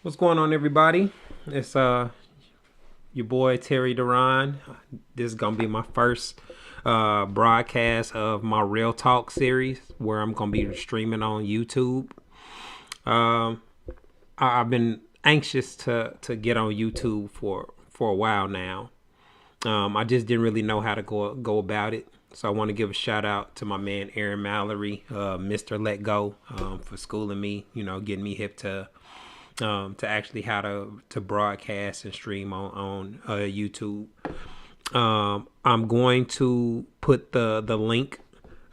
What's going on, everybody? It's your boy Terry DeRon. This is gonna be my first broadcast of my Real Talk series, where I'm gonna be streaming on YouTube. Um, I've been anxious to get on YouTube for a while now. I just didn't really know how to go about it. So I want to give a shout out to my man Aaron Mallory, Mr. Let Go, for schooling me. Getting me hip to actually how to broadcast and stream on YouTube. I'm going to put the link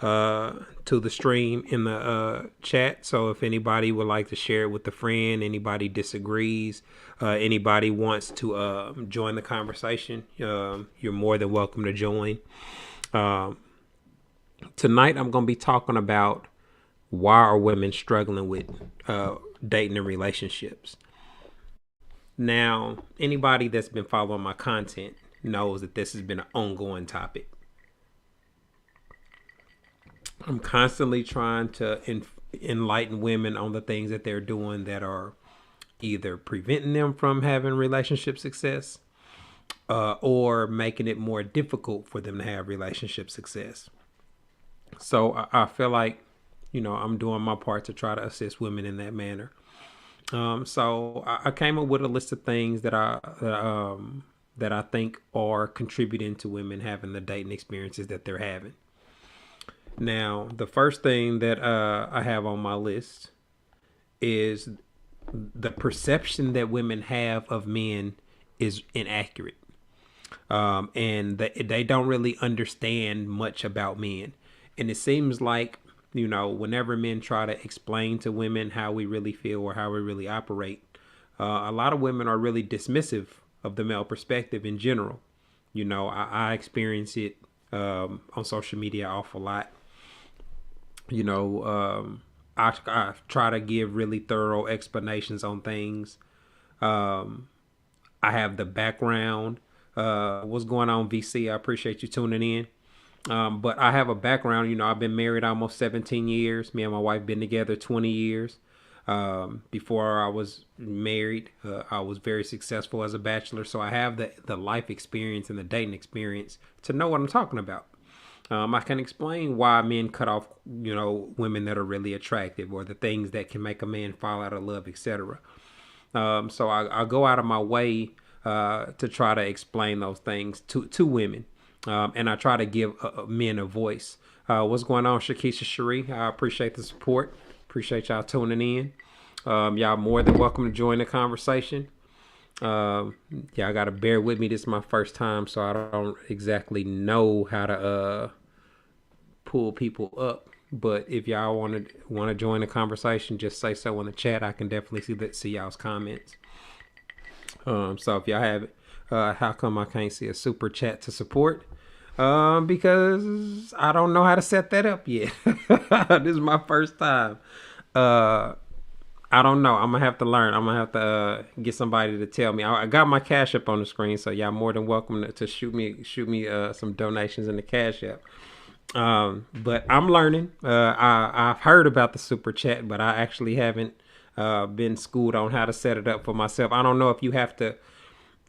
to the stream in the chat. So if anybody would like to share it with a friend, anybody disagrees, anybody wants to join the conversation, you're more than welcome to join. Tonight I'm going to be talking about why are women struggling with dating and relationships. Now, anybody that's been following my content knows that this has been an ongoing topic. I'm constantly trying to enlighten women on the things that they're doing that are either preventing them from having relationship success or making it more difficult for them to have relationship success. So I feel like, I'm doing my part to try to assist women in that manner. So I came up with a list of things that I think are contributing to women having the dating experiences that they're having. Now, the first thing that I have on my list is the perception that women have of men is inaccurate, and they don't really understand much about men. And it seems like, whenever men try to explain to women how we really feel or how we really operate, a lot of women are really dismissive of the male perspective in general. I experience it on social media awful lot. I try to give really thorough explanations on things. I have the background. What's going on, VC? I appreciate you tuning in. But I have a background. I've been married almost 17 years. Me and my wife been together 20 years. Before I was married, I was very successful as a bachelor. So I have the life experience and the dating experience to know what I'm talking about. I can explain why men cut off, women that are really attractive, or the things that can make a man fall out of love, etc. So I go out of my way to try to explain those things to women. And I try to give men a voice. What's going on, Shakisha Cherie? I appreciate the support. Appreciate y'all tuning in. Y'all more than welcome to join the conversation. I gotta bear with me. This is my first time, so I don't exactly know how to pull people up. But if y'all want to join the conversation, just say so in the chat. I can definitely see y'all's comments. So if y'all have it, how come I can't see a super chat to support? Because I don't know how to set that up yet. This is my first time. I don't know. I'm gonna have to learn. I'm gonna have to get somebody to tell me. I got my Cash App on the screen, so y'all more than welcome to shoot me some donations in the Cash App. But I'm learning. I've heard about the super chat, but I actually haven't been schooled on how to set it up for myself. I don't know if you have to.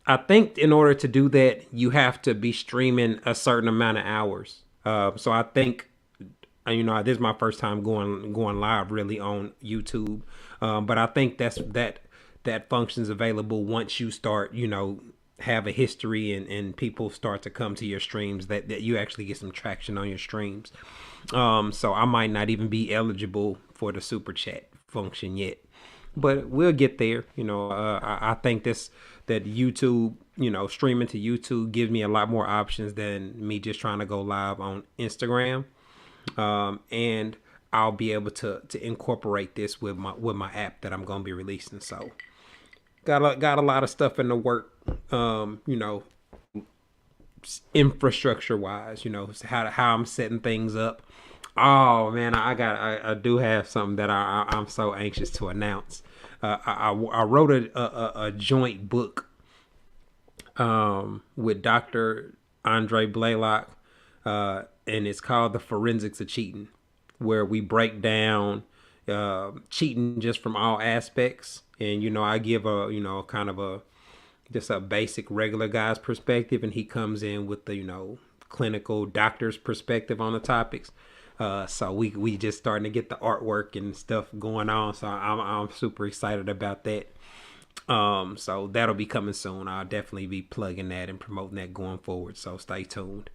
I think in order to do that, you have to be streaming a certain amount of hours. So I think, this is my first time going live really on YouTube. But I think that function's available once you start, have a history and people start to come to your streams, that you actually get some traction on your streams. So I might not even be eligible for the super chat function yet, but we'll get there. I think that YouTube, streaming to YouTube gives me a lot more options than me just trying to go live on Instagram. And I'll be able to incorporate this with my app that I'm gonna be releasing. So got a lot of stuff in the work. Infrastructure wise, how I'm setting things up. Oh man, I do have something that I'm so anxious to announce. I wrote a joint book with Dr. Andre Blaylock, and it's called The Forensics of Cheating, where we break down cheating just from all aspects. And, I give a, kind of a, just a basic regular guy's perspective. And he comes in with the, clinical doctor's perspective on the topics. So we just starting to get the artwork and stuff going on. So I'm super excited about that. So that'll be coming soon. I'll definitely be plugging that and promoting that going forward. So stay tuned.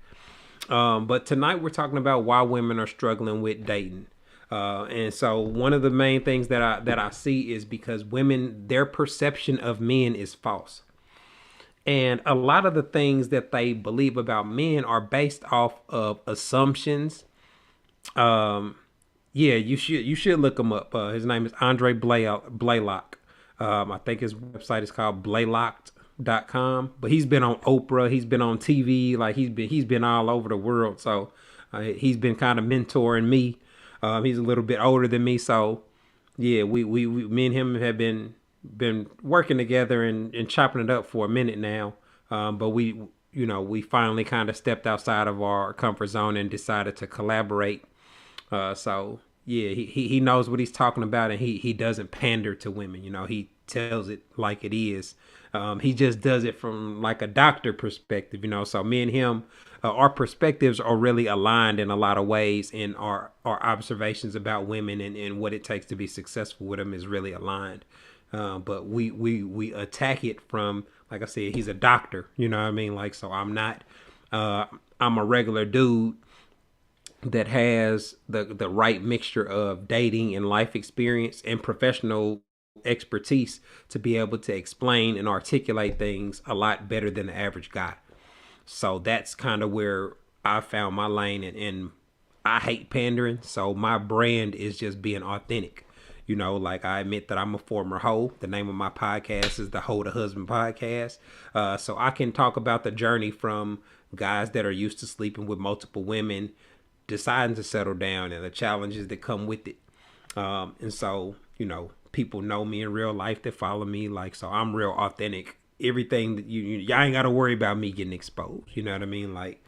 But tonight we're talking about why women are struggling with dating. And so one of the main things that I see is because women, their perception of men is false. And a lot of the things that they believe about men are based off of assumptions. Yeah, you should look him up. His name is Andre Blaylock. I think his website is called blaylocked.com. But he's been on Oprah. He's been on TV. Like he's been all over the world. So he's been kind of mentoring me. He's a little bit older than me. So yeah, we me and him have been working together and chopping it up for a minute now. But we finally kind of stepped outside of our comfort zone and decided to collaborate. So yeah, he knows what he's talking about, and he doesn't pander to women. He tells it like it is. He just does it from like a doctor perspective. So me and him, our perspectives are really aligned in a lot of ways, and our observations about women and what it takes to be successful with them is really aligned. But we attack it from, like I said, he's a doctor, you know what I mean? Like, so I'm not, I'm a regular dude that has the right mixture of dating and life experience and professional expertise to be able to explain and articulate things a lot better than the average guy. So that's kind of where I found my lane, and I hate pandering. So my brand is just being authentic. Like I admit that I'm a former hoe. The name of my podcast is the Hoe to Husband Podcast. So I can talk about the journey from guys that are used to sleeping with multiple women, deciding to settle down, and the challenges that come with it. And so, people know me in real life that follow me. Like, so I'm real authentic. Everything that y'all ain't got to worry about me getting exposed. You know what I mean? Like,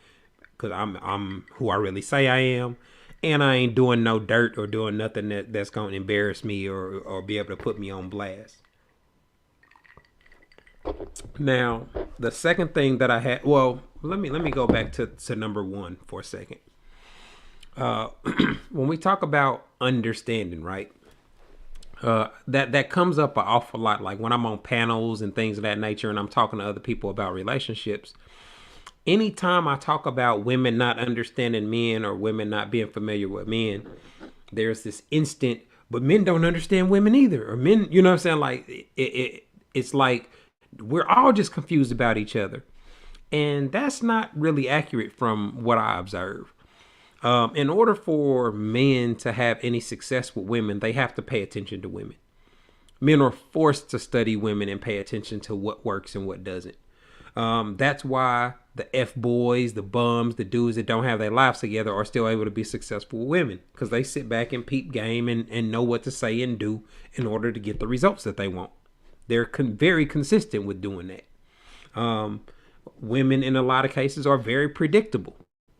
cause I'm who I really say I am. And I ain't doing no dirt or doing nothing that's going to embarrass me or be able to put me on blast. Now, the second thing that I had, well, let me go back to number one for a second. When we talk about understanding, right? That comes up an awful lot. Like when I'm on panels and things of that nature, and I'm talking to other people about relationships. Anytime I talk about women not understanding men or women not being familiar with men, there's this instant, but men don't understand women either. Or men, you know what I'm saying? Like it's like we're all just confused about each other. And that's not really accurate from what I observe. In order for men to have any success with women, they have to pay attention to women. Men are forced to study women and pay attention to what works and what doesn't. That's why the F-boys, the bums, the dudes that don't have their lives together are still able to be successful with women, because they sit back and peep game and know what to say and do in order to get the results that they want. They're very consistent with doing that. Women in a lot of cases are very predictable.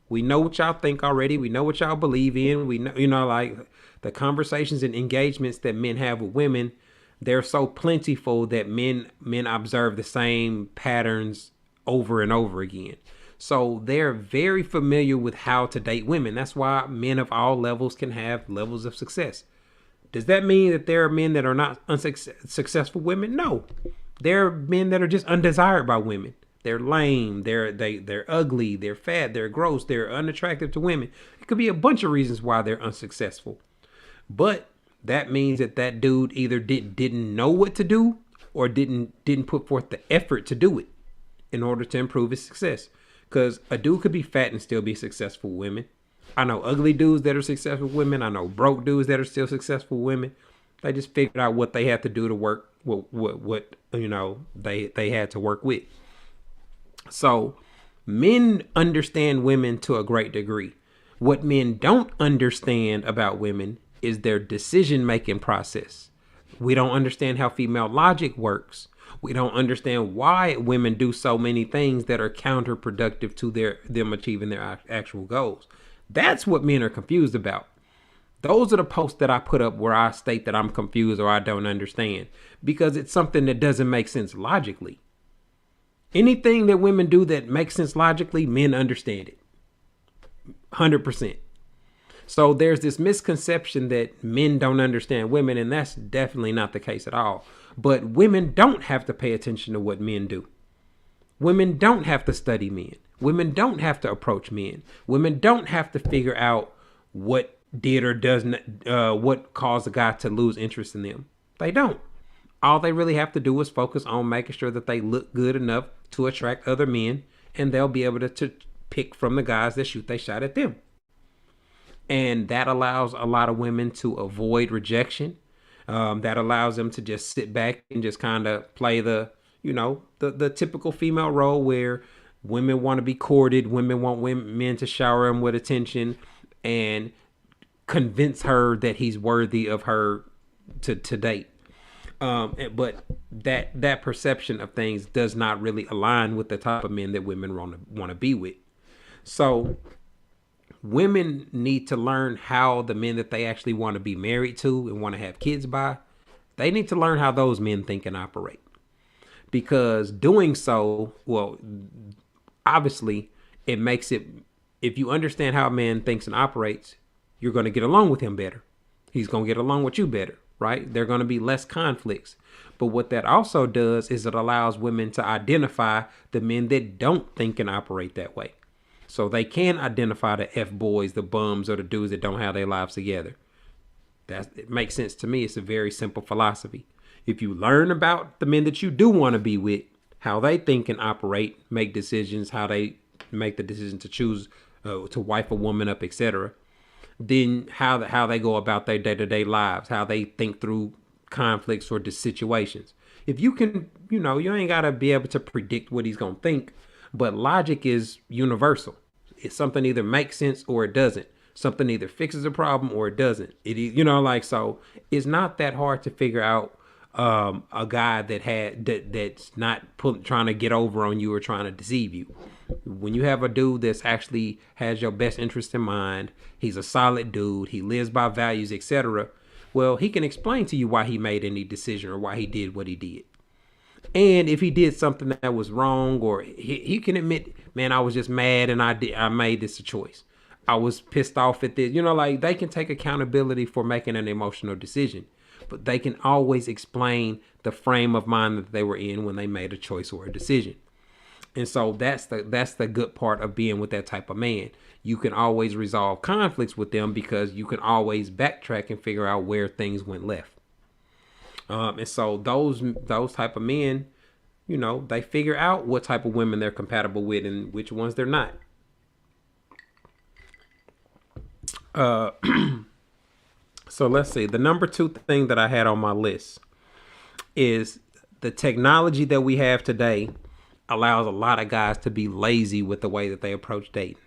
We know what y'all think already. We know what y'all believe in. We know, like the conversations and engagements that men have with women, they're so plentiful that men observe the same patterns over and over again. So they're very familiar with how to date women. That's why men of all levels can have levels of success. Does that mean that there are men that are not successful women? No. There are men that are just undesired by women. They're lame, they're ugly, they're fat, they're gross, they're unattractive to women. It could be a bunch of reasons why they're unsuccessful. But that means that dude either didn't know what to do or didn't put forth the effort to do it in order to improve his success. Because a dude could be fat and still be successful with women. I know ugly dudes that are successful with women. I know broke dudes that are still successful with women. They just figured out what they had to do to work, what they had to work with. So men understand women to a great degree. What men don't understand about women is their decision-making process. We don't understand how female logic works. We don't understand why women do so many things that are counterproductive to them achieving their actual goals. That's what men are confused about. Those are the posts that I put up where I state that I'm confused or I don't understand, because it's something that doesn't make sense logically. Anything that women do that makes sense logically, men understand it. 100%. So there's this misconception that men don't understand women, and that's definitely not the case at all. But women don't have to pay attention to what men do. Women don't have to study men. Women don't have to approach men. Women don't have to figure out what did or doesn't, what caused a guy to lose interest in them. They don't. All they really have to do is focus on making sure that they look good enough to attract other men, and they'll be able to pick from the guys that shoot they shot at them. And that allows a lot of women to avoid rejection. That allows them to just sit back and just kind of play the typical female role where women want to be courted, women want men to shower them with attention and convince her that he's worthy of her to date. But that perception of things does not really align with the type of men that women want to be with. So women need to learn how the men that they actually want to be married to and want to have kids by, they need to learn how those men think and operate. Because doing so, well, obviously, it makes it, if you understand how a man thinks and operates, you're going to get along with him better. He's going to get along with you better, right? There are going to be less conflicts. But what that also does is it allows women to identify the men that don't think and operate that way. So they can identify the F-boys, the bums, or the dudes that don't have their lives together. It makes sense to me. It's a very simple philosophy. If you learn about the men that you do want to be with, how they think and operate, make decisions, how they make the decision to choose to wife a woman up, etc., then how they go about their day-to-day lives, how they think through conflicts or situations. If you can, you ain't got to be able to predict what he's going to think, but logic is universal. It's something either makes sense or it doesn't. Something either fixes a problem or it doesn't. So it's not that hard to figure out a guy that's not trying to get over on you or trying to deceive you. When you have a dude that's actually has your best interest in mind, he's a solid dude, he lives by values, etc. Well, he can explain to you why he made any decision or why he did what he did. And if he did something that was wrong, or he can admit, man, I was just mad and I made this a choice. I was pissed off at this. They can take accountability for making an emotional decision, but they can always explain the frame of mind that they were in when they made a choice or a decision. And so that's the good part of being with that type of man. You can always resolve conflicts with them because you can always backtrack and figure out where things went left. And so those type of men, they figure out what type of women they're compatible with and which ones they're not. So let's see. The number 2 thing that I had on my list is the technology that we have today allows a lot of guys to be lazy with the way that they approach dating.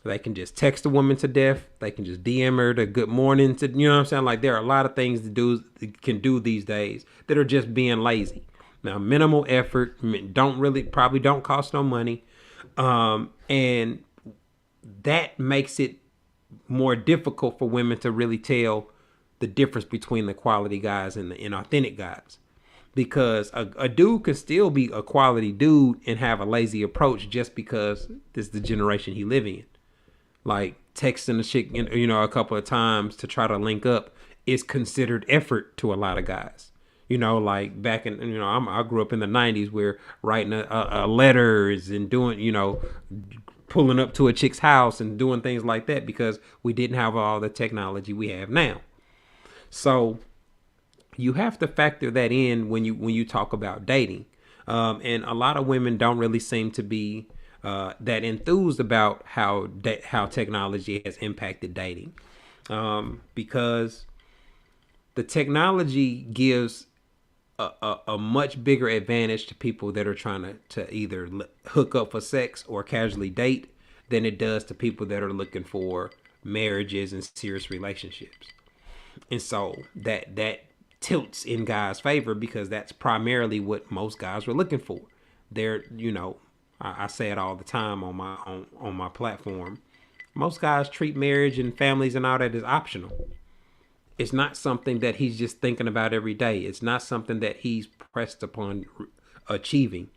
They can just text a woman to death. They can just DM her to good morning to, you know what I'm saying? Like, there are a lot of things that dudes can do these days that are just being lazy. Now, minimal effort, probably don't cost no money. And that makes it more difficult for women to really tell the difference between the quality guys and the inauthentic guys. Because a dude can still be a quality dude and have a lazy approach just because this is the generation he live in. Like, texting a chick, a couple of times to try to link up is considered effort to a lot of guys. Like back in, I grew up in the 90s where writing a letters and doing, pulling up to a chick's house and doing things like that because we didn't have all the technology we have now. So you have to factor that in when you talk about dating. And a lot of women don't really seem to be that enthused about how technology has impacted dating, because the technology gives a much bigger advantage to people that are trying to either hook up for sex or casually date than it does to people that are looking for marriages and serious relationships. And so that tilts in guys' favor because that's primarily what most guys were looking for. They're, I say it all the time on my platform. Most guys treat marriage and families and all that as optional. It's not something that he's just thinking about every day. It's not something that he's pressed upon achieving.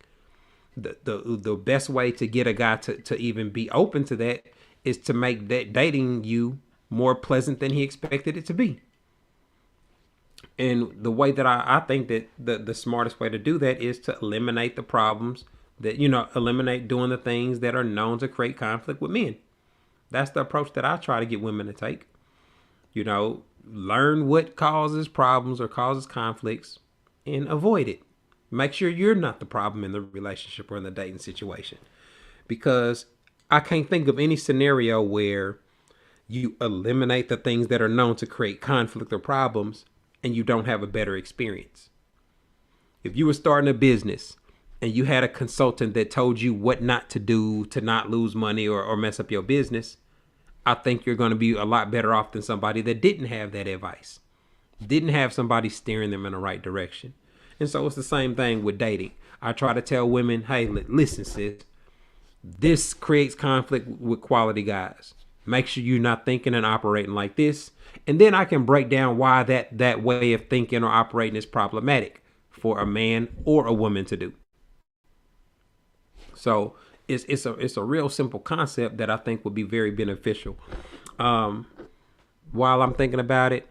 The best way to get a guy to even be open to that is to make that dating you more pleasant than he expected it to be. And the way that I think that the smartest way to do that is to eliminate the problems that, eliminate doing the things that are known to create conflict with men. That's the approach that I try to get women to take. Learn what causes problems or causes conflicts and avoid it. Make sure you're not the problem in the relationship or in the dating situation. Because I can't think of any scenario where you eliminate the things that are known to create conflict or problems and you don't have a better experience. If you were starting a business and you had a consultant that told you what not to do to not lose money or mess up your business, I think you're going to be a lot better off than somebody that didn't have that advice, didn't have somebody steering them in the right direction. And so it's the same thing with dating. I try to tell women, hey, listen, sis, this creates conflict with quality guys. Make sure you're not thinking and operating like this. And then I can break down why that way of thinking or operating is problematic for a man or a woman to do. So it's a real simple concept that I think would be very beneficial. While I'm thinking about it,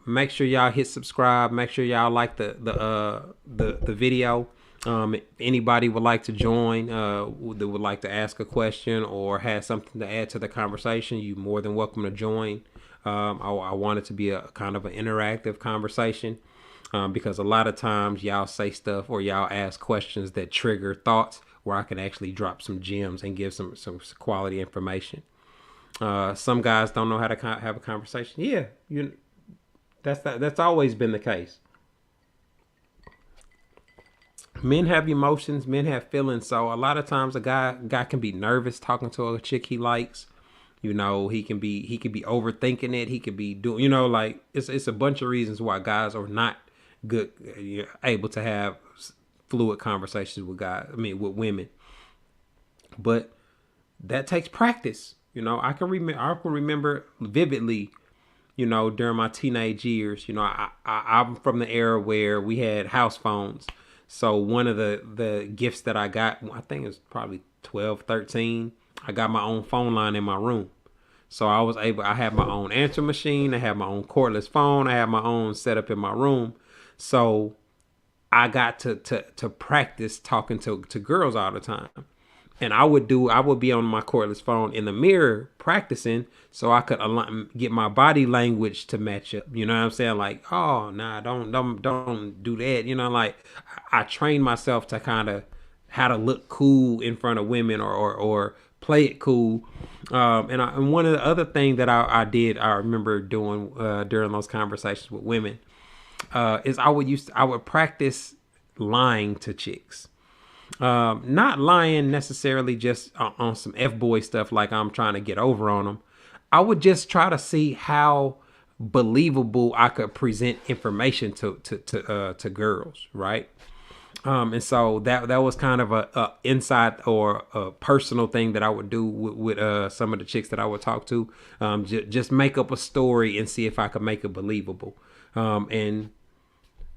make sure y'all hit subscribe. Make sure y'all like the video. If anybody would like to join, that would like to ask a question or has something to add to the conversation, you're more than welcome to join. I want it to be a kind of an interactive conversation because a lot of times y'all say stuff or y'all ask questions that trigger thoughts where I can actually drop some gems and give some quality information. Some guys don't know how to have a conversation. Yeah, that's always been the case. Men have emotions, men have feelings. So a lot of times a guy can be nervous talking to a chick he likes. He can be overthinking it. He could be doing, like it's a bunch of reasons why guys are not good, able to have fluid conversations with with women. But that takes practice. I can remember vividly, during my teenage years, I'm from the era where we had house phones. So one of the gifts that I got, I think it was probably 12, 13, I got my own phone line in my room. So I had my own answer machine. I had my own cordless phone. I had my own setup in my room. So I got to practice talking to girls all the time. And I would be on my cordless phone in the mirror practicing so I could get my body language to match up. You know what I'm saying? Like, oh, nah, don't do that. Like I trained myself to kind of how to look cool in front of women or play it cool. And one of the other things that I remember doing during those conversations with women is I would practice lying to chicks. Not lying necessarily just on some F-boy stuff like I'm trying to get over on them. I would just try to see how believable I could present information to girls, right? And so that was kind of a inside or a personal thing that I would do with some of the chicks that I would talk to. Just make up a story and see if I could make it believable. And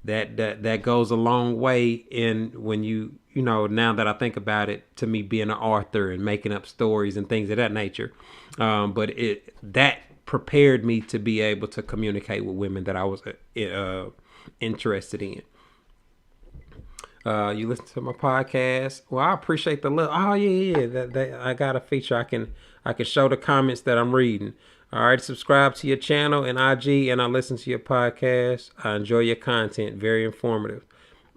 that goes a long way in when now that I think about it, to me being an author and making up stories and things of that nature. But that prepared me to be able to communicate with women that I was interested in. You listen to my podcast. Well, I appreciate the love. Oh yeah. That I got a feature. I can show the comments that I'm reading. All right, subscribe to your channel and IG, and I listen to your podcast. I enjoy your content. Very informative.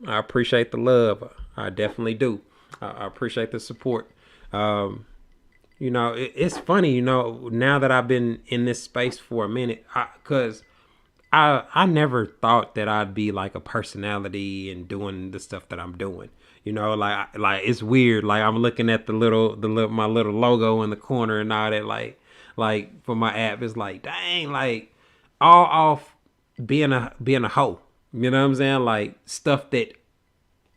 I appreciate the love. I definitely do. I appreciate the support. It's funny, now that I've been in this space for a minute, because I never thought that I'd be like a personality and doing the stuff that I'm doing. Like it's weird. Like I'm looking at my little logo in the corner and all that. Like for my app, it's like, dang, like all off being a hoe. You know what I'm saying? Like stuff that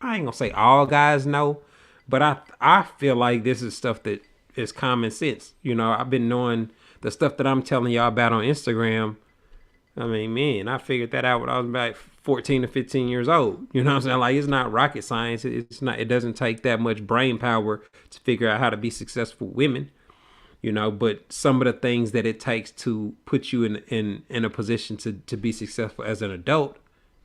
I ain't gonna say all guys know, but I feel like this is stuff that is common sense. I've been knowing The stuff that I'm telling y'all about on Instagram, I mean, man, I figured that out when I was about 14 to 15 years old. You know what I'm saying? Like, it's not rocket science. It's not, it doesn't take that much brain power to figure out how to be successful women, you know, but some of the things that it takes to put you in a position to be successful as an adult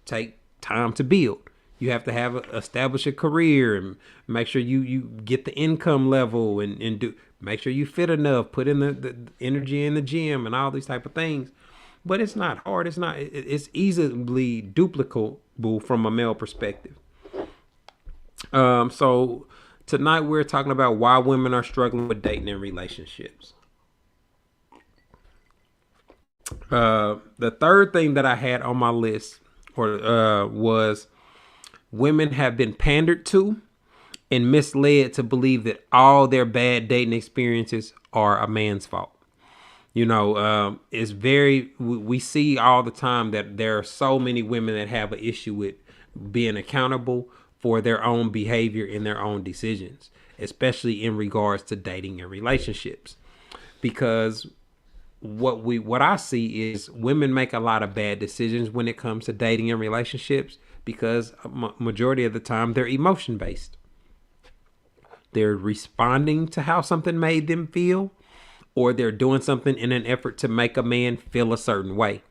take time to build. You have to have establish a career and make sure you get the income level and do make sure you fit enough, put in the energy in the gym and all these type of things. But it's not hard. It's not. It's easily duplicable from a male perspective. So tonight we're talking about why women are struggling with dating and relationships. The third thing that I had on my list was women have been pandered to and misled to believe that all their bad dating experiences are a man's fault. You know, it's we see all the time that there are so many women that have an issue with being accountable for their own behavior and their own decisions, especially in regards to dating and relationships. Because what I see is women make a lot of bad decisions when it comes to dating and relationships because majority of the time they're emotion based. They're responding to how something made them feel, or they're doing something in an effort to make a man feel a certain way.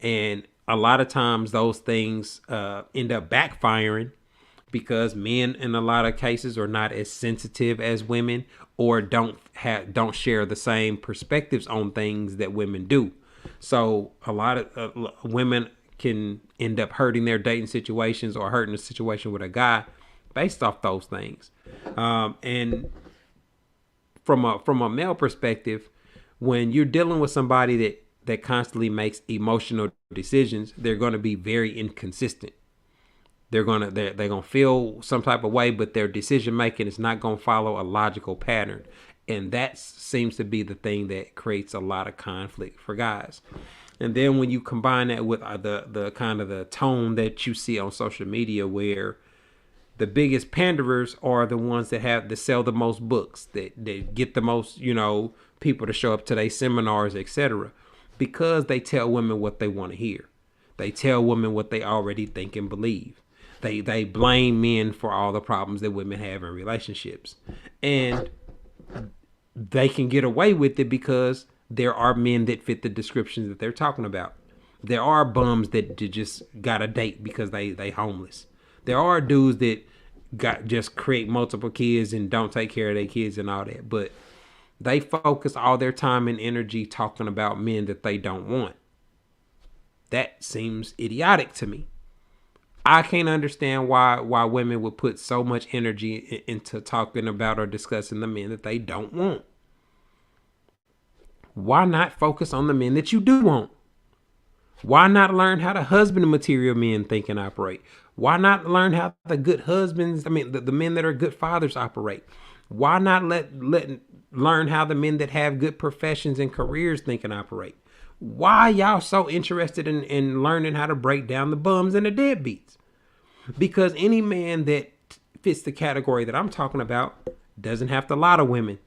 And a lot of times those things end up backfiring because men in a lot of cases are not as sensitive as women, or don't share the same perspectives on things that women do. So a lot of women can end up hurting their dating situations or hurting a situation with a guy based off those things. And from a male perspective, when you're dealing with somebody that constantly makes emotional decisions, they're going to be very inconsistent. They're gonna feel some type of way, but their decision making is not gonna follow a logical pattern, and that seems to be the thing that creates a lot of conflict for guys. And then when you combine that with the kind of the tone that you see on social media, where the biggest panderers are the ones that sell the most books, that get the most, you know, people to show up to their seminars, etc., because they tell women what they want to hear. They tell women what they already think and believe. They blame men for all the problems that women have in relationships. And they can get away with it because there are men that fit the descriptions that they're talking about. There are bums that just got a date because they homeless. There are dudes that just create multiple kids and don't take care of their kids and all that. But they focus all their time and energy talking about men that they don't want. That seems idiotic to me. I can't understand why women would put so much energy into talking about or discussing the men that they don't want. Why not focus on the men that you do want? Why not learn how the husband material men think and operate? Why not learn how the good husbands, the men that are good fathers operate? Why not learn how the men that have good professions and careers think and operate? Why y'all so interested in learning how to break down the bums and the deadbeats? Because any man that fits the category that I'm talking about doesn't have to lie to women.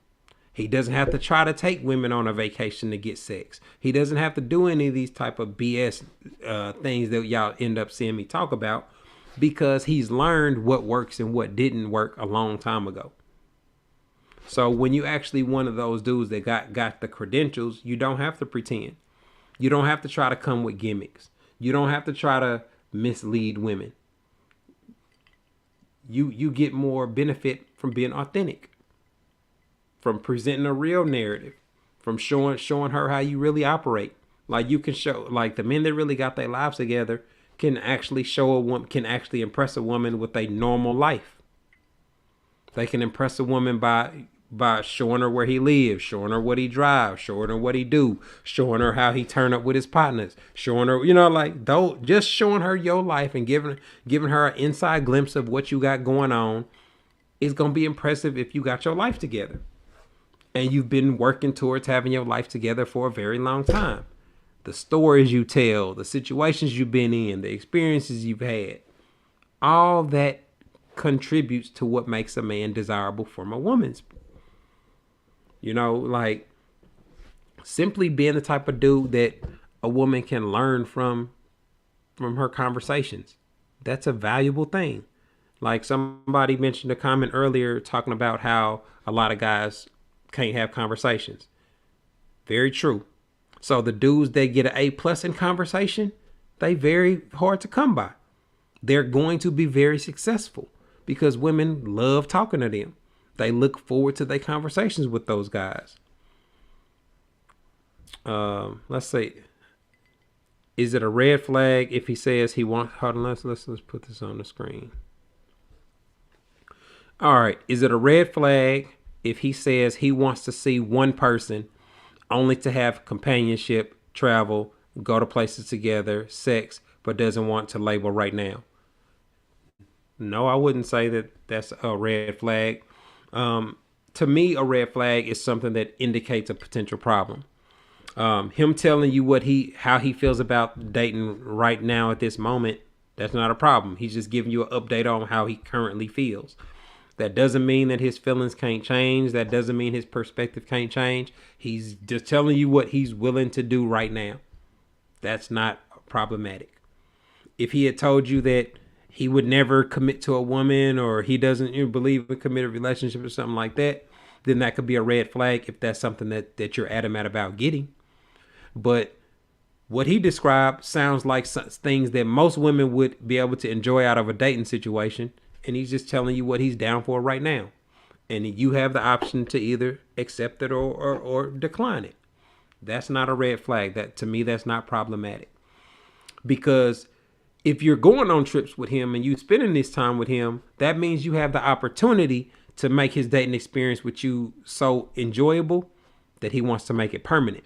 He doesn't have to try to take women on a vacation to get sex. He doesn't have to do any of these type of BS things that y'all end up seeing me talk about, because he's learned what works and what didn't work a long time ago. So when you actually one of those dudes that got the credentials, you don't have to pretend. You don't have to try to come with gimmicks. You don't have to try to mislead women. You get more benefit from being authentic, from presenting a real narrative, from showing her how you really operate. Like you can show, like the men that really got their lives together can actually show a woman, can actually impress a woman with a normal life. They can impress a woman by showing her where he lives, showing her what he drives, showing her what he do, showing her how he turn up with his partners, showing her, you know, like though, just showing her your life and giving her an inside glimpse of what you got going on is going to be impressive if you got your life together and you've been working towards having your life together for a very long time. The stories you tell, the situations you've been in, the experiences you've had, all that contributes to what makes a man desirable from a woman's. You know, like Simply being the type of dude that a woman can learn from her conversations. That's a valuable thing. Like somebody mentioned a comment earlier talking about how a lot of guys can't have conversations. Very true. So the dudes that get an A+ in conversation, they very hard to come by. They're going to be very successful because women love talking to them. They look forward to their conversations with those guys. Let's see. Is it a red flag if he says he wants? Hold on, let's put this on the screen. All right. Is it a red flag if he says he wants to see one person only to have companionship, travel, go to places together, sex, but doesn't want to label right now? No, I wouldn't say that that's a red flag. To me, a red flag is something that indicates a potential problem. Him telling you how he feels about dating right now at this moment, that's not a problem. He's just giving you an update on how he currently feels. That doesn't mean that his feelings can't change. That doesn't mean his perspective can't change. He's just telling you what he's willing to do right now. That's not problematic. If he had told you that he would never commit to a woman or he doesn't believe in a committed relationship or something like that, then that could be a red flag if that's something that you're adamant about getting. But what he described sounds like things that most women would be able to enjoy out of a dating situation. And he's just telling you what he's down for right now. And you have the option to either accept it or decline it. That's not a red flag. That, to me, that's not problematic. Because if you're going on trips with him and you spending this time with him, that means you have the opportunity to make his dating experience with you so enjoyable that he wants to make it permanent.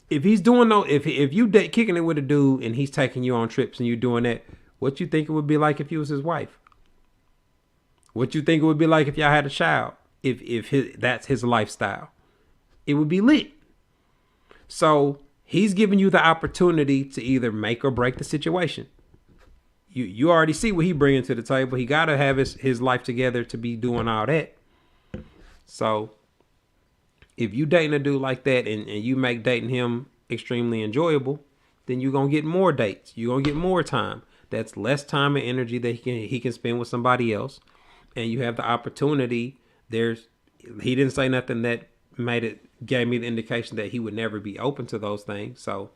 If he's doing if you kicking it with a dude and he's taking you on trips and you're doing that, what you think it would be like if you was his wife? What you think it would be like if y'all had a child? If that's his lifestyle, it would be lit. So he's giving you the opportunity to either make or break the situation. You already see what he bringing to the table. He got to have his life together to be doing all that. So if you dating a dude like that and you make dating him extremely enjoyable, then you're going to get more dates. You're going to get more time. That's less time and energy that he can spend with somebody else. And you have the opportunity. He didn't say nothing that gave me the indication that he would never be open to those things. So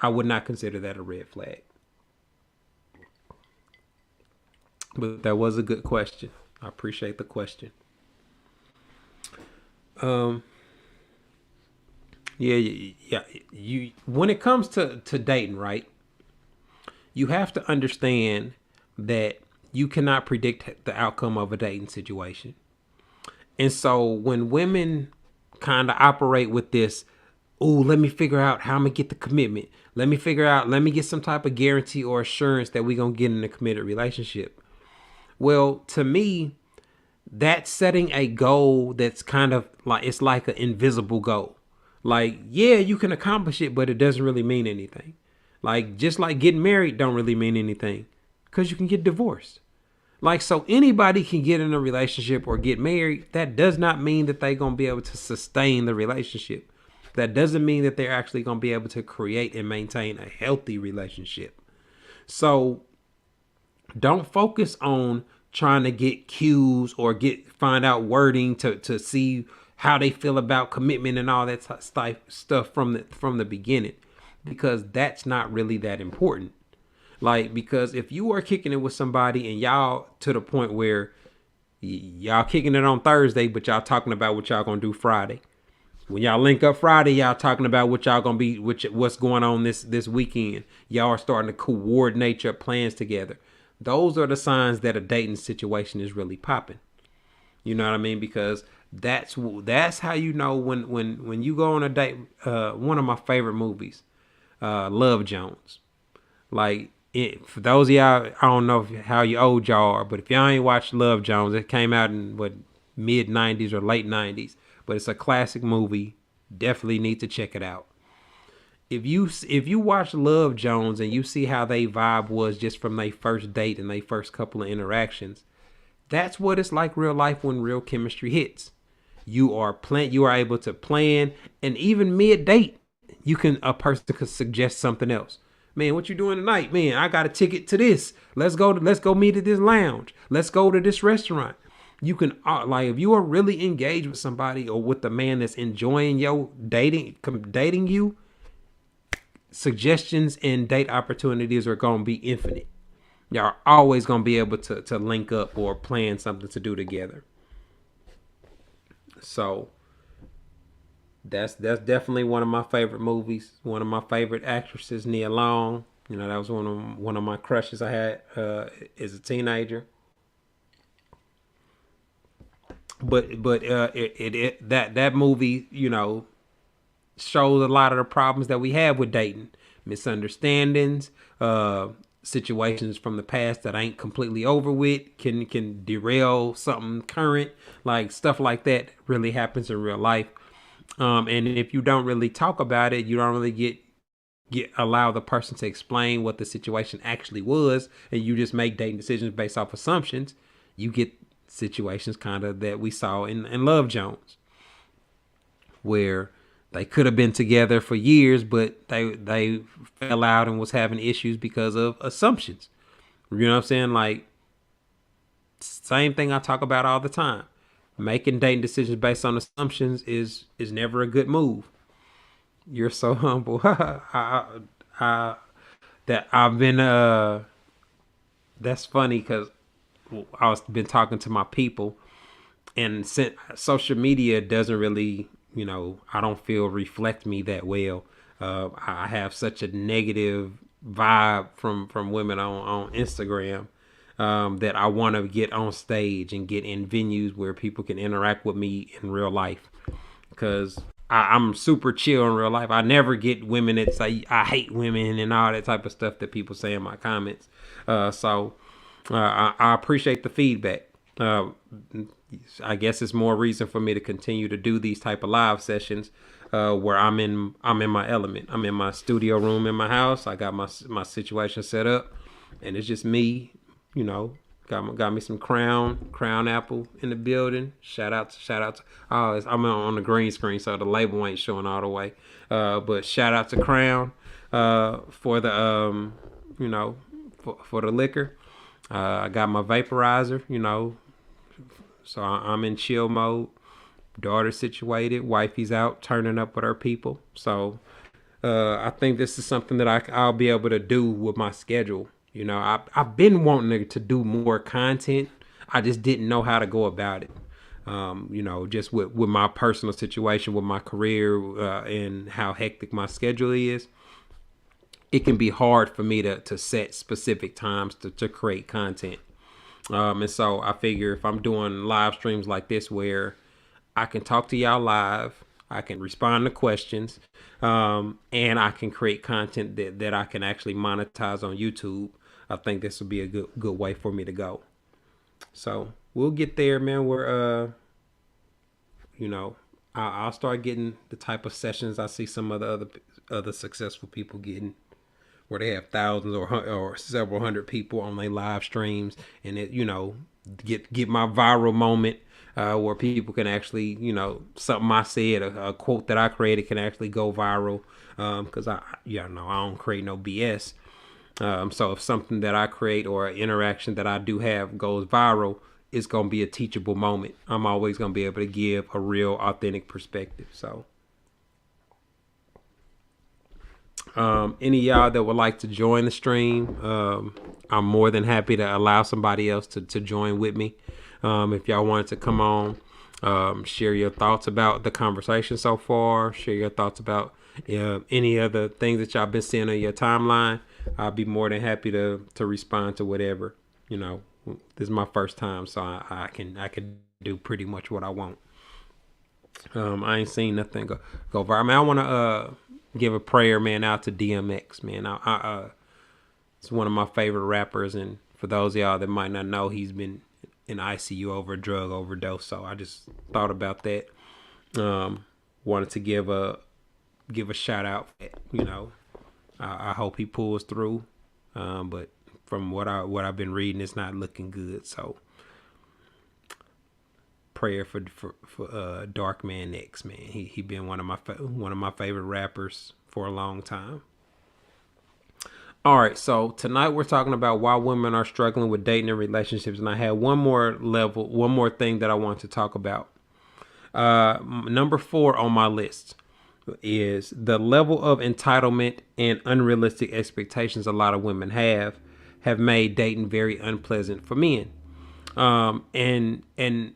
I would not consider that a red flag. But that was a good question. I appreciate the question. Yeah. You when it comes to dating, right? You have to understand that you cannot predict the outcome of a dating situation. And so when women kind of operate with this, oh, let me figure out how I'm going to get the commitment. Let me get some type of guarantee or assurance that we're going to get in a committed relationship. Well, to me, that's setting a goal that's kind of like, it's like an invisible goal. Like, yeah, you can accomplish it, but it doesn't really mean anything. Like, just like getting married don't really mean anything because you can get divorced. Like, so anybody can get in a relationship or get married. That does not mean that they're going to be able to sustain the relationship. That doesn't mean that they're actually going to be able to create and maintain a healthy relationship. So don't focus on trying to get cues or find out wording to see how they feel about commitment and all that stuff from the beginning, because that's not really that important. Like, because if you are kicking it with somebody and y'all to the point where y'all kicking it on Thursday, but y'all talking about what y'all gonna do Friday. When y'all link up Friday, y'all talking about what y'all gonna be, what's going on this weekend. Y'all are starting to coordinate your plans together. Those are the signs that a dating situation is really popping. You know what I mean? Because that's how you know when you go on a date. One of my favorite movies, Love Jones. Like, for those of y'all, I don't know how old y'all are, but if y'all ain't watched Love Jones, it came out in mid 90s or late 90s, but it's a classic movie. Definitely need to check it out. If you watch Love Jones and you see how they vibe was just from their first date and their first couple of interactions, that's what it's like real life when real chemistry hits. You are able to plan, and even mid date, a person could suggest something else. Man, what you doing tonight? Man, I got a ticket to this. Let's go meet at this lounge. Let's go to this restaurant. You can like, if you are really engaged with somebody or with the man that's enjoying your dating you, suggestions and date opportunities are gonna be infinite. Y'all are always gonna be able to link up or plan something to do together. So that's definitely one of my favorite movies. One of my favorite actresses, Nia Long. You know, that was one of my crushes I had as a teenager. But that movie, you know, shows a lot of the problems that we have with dating, misunderstandings, situations from the past that ain't completely over with, can derail something current, like stuff like that really happens in real life. And if you don't really talk about it, you don't really get allow the person to explain what the situation actually was, and you just make dating decisions based off assumptions. You get situations kind of that we saw in Love Jones, where they could have been together for years, but they fell out and was having issues because of assumptions. You know what I'm saying? Like, same thing I talk about all the time. Making dating decisions based on assumptions is never a good move. You're so humble. I that I've been That's funny because I've been talking to my people, and since social media doesn't really, you know, I don't feel reflect me that well. I have such a negative vibe from women on Instagram, that I want to get on stage and get in venues where people can interact with me in real life, because I'm super chill in real life. I never get women that say I hate women and all that type of stuff that people say in my comments. I appreciate the feedback. I guess it's more reason for me to continue to do these type of live sessions, where I'm in my element. I'm in my studio room in my house. I got my situation set up, and it's just me. You know, got me some crown apple in the building. Shout out to I'm on the green screen, so the label ain't showing all the way. But shout out to Crown for the you know, for the liquor. I got my vaporizer, you know, so I'm in chill mode. Daughter situated, wifey's out turning up with her people. So I think this is something that I'll be able to do with my schedule. You know, I've been wanting to do more content. I just didn't know how to go about it. You know, just with my personal situation, with my career, and how hectic my schedule is, it can be hard for me to set specific times to create content. And so I figure if I'm doing live streams like this where I can talk to y'all live, I can respond to questions, and I can create content that I can actually monetize on YouTube, I think this would be a good way for me to go. So we'll get there, man. We're you know, I'll start getting the type of sessions I see some of the other successful people getting, where they have thousands or several hundred people on their live streams, and it, you know, get my viral moment, where people can actually, you know, something I said, a quote that I created can actually go viral, because I don't create no BS. So if something that I create or an interaction that I do have goes viral, it's gonna be a teachable moment. I'm always gonna be able to give a real authentic perspective. So any of y'all that would like to join the stream, I'm more than happy to allow somebody else to join with me. If y'all wanted to come on, share your thoughts about the conversation so far, share your thoughts about any other things that y'all been seeing on your timeline, I'll be more than happy to respond to whatever. You know, this is my first time, so I can do pretty much what I want. I ain't seen nothing go viral. I mean, I want to give a prayer, man, out to DMX, man. It's one of my favorite rappers, and for those of y'all that might not know, he's been in ICU over a drug overdose. So I just thought about that. Wanted to give a shout out. You know, I hope he pulls through. But from what I've been reading, it's not looking good. So prayer for Dark Man X, man. He been one of my favorite rappers for a long time. All right, so tonight we're talking about why women are struggling with dating and relationships, and I had one more thing that I want to talk about. Number 4 on my list is the level of entitlement and unrealistic expectations a lot of women have made dating very unpleasant for men. And in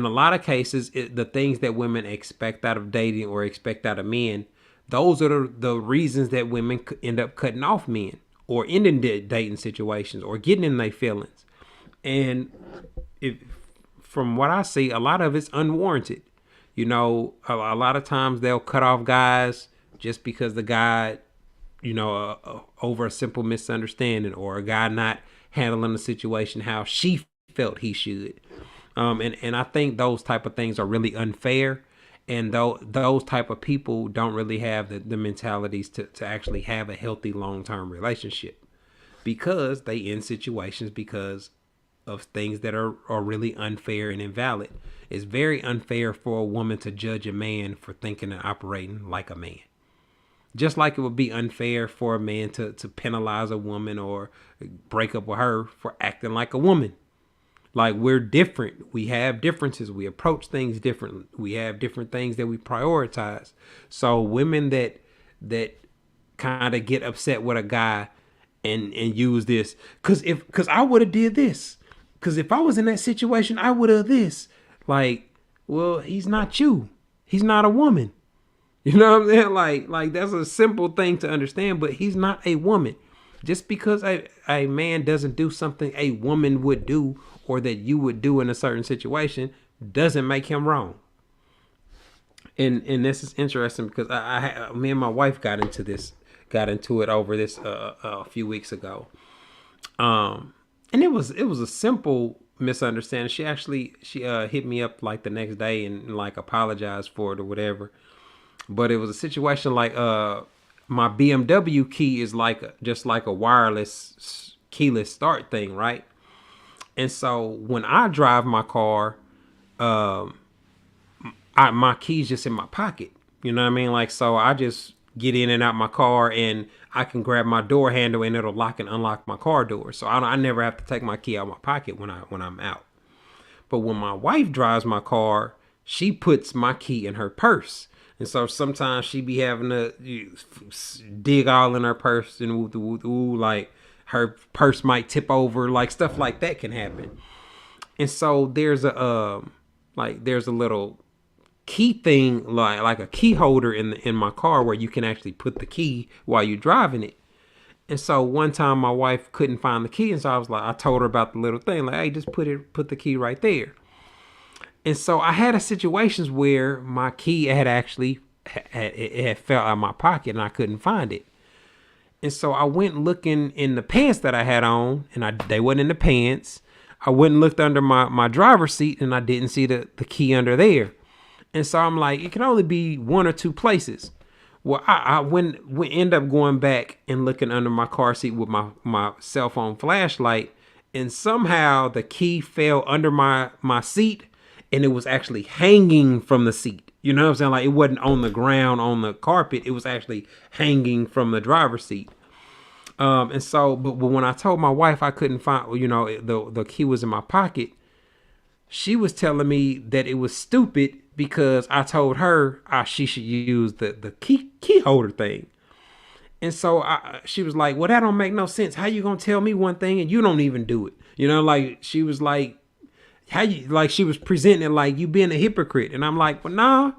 a lot of cases, the things that women expect out of dating or expect out of men, those are the reasons that women end up cutting off men or ending dating situations or getting in their feelings. And from what I see, a lot of it's unwarranted. You know, a lot of times they'll cut off guys just because the guy, over a simple misunderstanding or a guy not handling the situation how she felt he should. And I think those type of things are really unfair. And those type of people don't really have the mentalities to actually have a healthy long-term relationship, because they end situations because of things that are really unfair and invalid. It's very unfair for a woman to judge a man for thinking and operating like a man. Just like it would be unfair for a man to penalize a woman or break up with her for acting like a woman. Like, we're different. We have differences. We approach things differently. We have different things that we prioritize. So women that kind of get upset with a guy and use this, because I would have did this. Because if I was in that situation, I would have this. Like, well, he's not you. He's not a woman. You know what I'm saying? Like that's a simple thing to understand, but he's not a woman. Just because a man doesn't do something a woman would do or that you would do in a certain situation doesn't make him wrong. And this is interesting because me and my wife got into it over this a few weeks ago. And it was a simple misunderstanding. She hit me up like the next day and like apologized for it or whatever. But it was a situation like my BMW key is just like a wireless keyless start thing, right? And so when I drive my car, my key's just in my pocket. You know what I mean? Like, so I just get in and out my car and I can grab my door handle and it'll lock and unlock my car door. So I never have to take my key out of my pocket when I'm out. But when my wife drives my car, she puts my key in her purse. And so sometimes she be having to dig all in her purse and like her purse might tip over, like stuff like that can happen. And so there's a little key thing, like a key holder in my car where you can actually put the key while you're driving it. And so one time my wife couldn't find the key, and so I told her about the little thing, like, hey, just put the key right there. And so I had situations where my key had fell out of my pocket and I couldn't find it. And so I went looking in the pants that I had on, and they wasn't in the pants. I went and looked under my driver's seat, and I didn't see the key under there. And so I'm like, it can only be one or two places. Well, I end up going back and looking under my car seat with my cell phone flashlight, and somehow the key fell under my seat, and it was actually hanging from the seat. You know what I'm saying? Like, it wasn't on the ground, on the carpet. It was actually hanging from the driver's seat. And so, but when I told my wife I couldn't find, the key was in my pocket, she was telling me that it was stupid because I told her she should use the key holder thing. And so she was like, well, that don't make no sense. How you gonna tell me one thing and you don't even do it? Like, she was like, she was presenting it like you being a hypocrite. And I'm like, well, nah,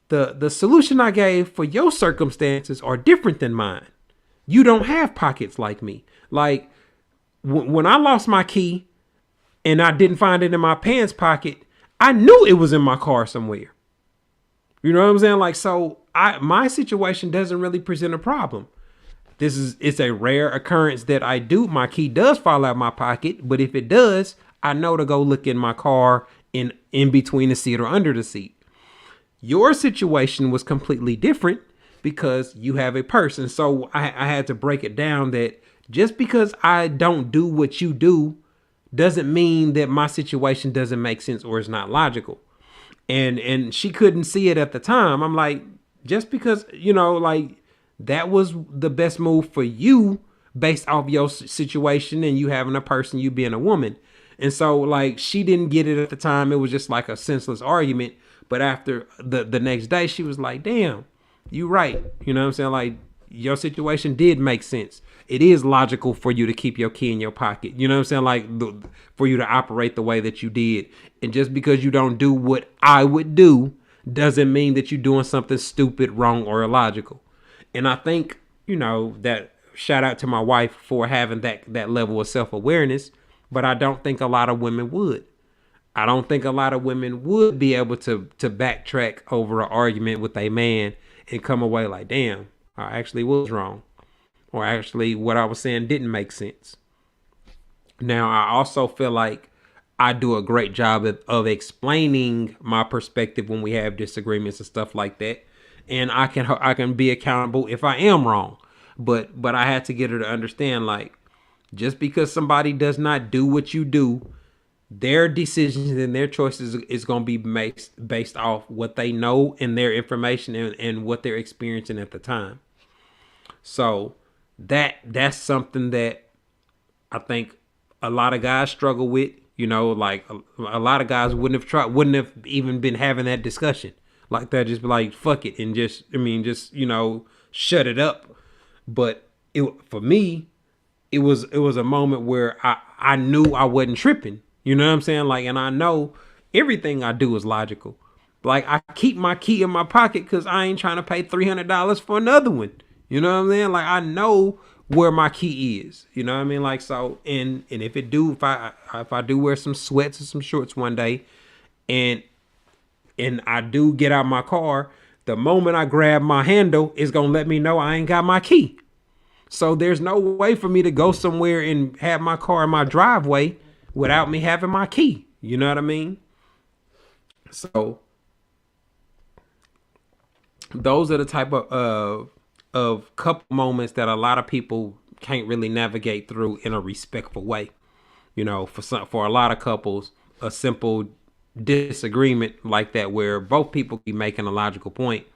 the solution I gave for your circumstances are different than mine. You don't have pockets like me. Like, when I lost my key and I didn't find it in my pants pocket, I knew it was in my car somewhere. You know what I'm saying? Like, so my situation doesn't really present a problem. It's a rare occurrence that my key does fall out of my pocket, but if it does, I know to go look in my car in between the seat or under the seat. Your situation was completely different because you have a purse. And so I had to break it down that just because I don't do what you do doesn't mean that my situation doesn't make sense or is not logical. And she couldn't see it at the time. I'm like, just because, like, that was the best move for you based off your situation and you having a person, you being a woman. And so, like, she didn't get it at the time. It was just like a senseless argument. But after the next day, she was like, damn, you right. You know what I'm saying? Like, your situation did make sense. It is logical for you to keep your key in your pocket. You know what I'm saying? Like, for you to operate the way that you did. And just because you don't do what I would do doesn't mean that you're doing something stupid, wrong, or illogical. And I think, that shout out to my wife for having that level of self-awareness. But I don't think a lot of women would. I don't think a lot of women would be able to backtrack over an argument with a man and come away like, damn, I actually was wrong. Or actually what I was saying didn't make sense. Now, I also feel like I do a great job of explaining my perspective when we have disagreements and stuff like that. And I can be accountable if I am wrong. But I had to get her to understand, like, just because somebody does not do what you do, their decisions and their choices is going to be based off what they know and their information and what they're experiencing at the time. So that's something that I think a lot of guys struggle with. Like a lot of guys wouldn't have even been having that discussion like that. Just be like, fuck it. And just shut it up. But for me, it was a moment where I knew I wasn't tripping. You know what I'm saying? Like, and I know everything I do is logical. Like, I keep my key in my pocket because I ain't trying to pay $300 for another one. You know what I'm saying? Like, I know where my key is. You know what I mean? Like, so, and if I do wear some sweats or some shorts one day, and I do get out my car, the moment I grab my handle, it's gonna let me know I ain't got my key. So there's no way for me to go somewhere and have my car in my driveway without me having my key. You know what I mean? So those are the type of couple moments that a lot of people can't really navigate through in a respectful way. For a lot of couples, a simple disagreement like that, where both people be making a logical point,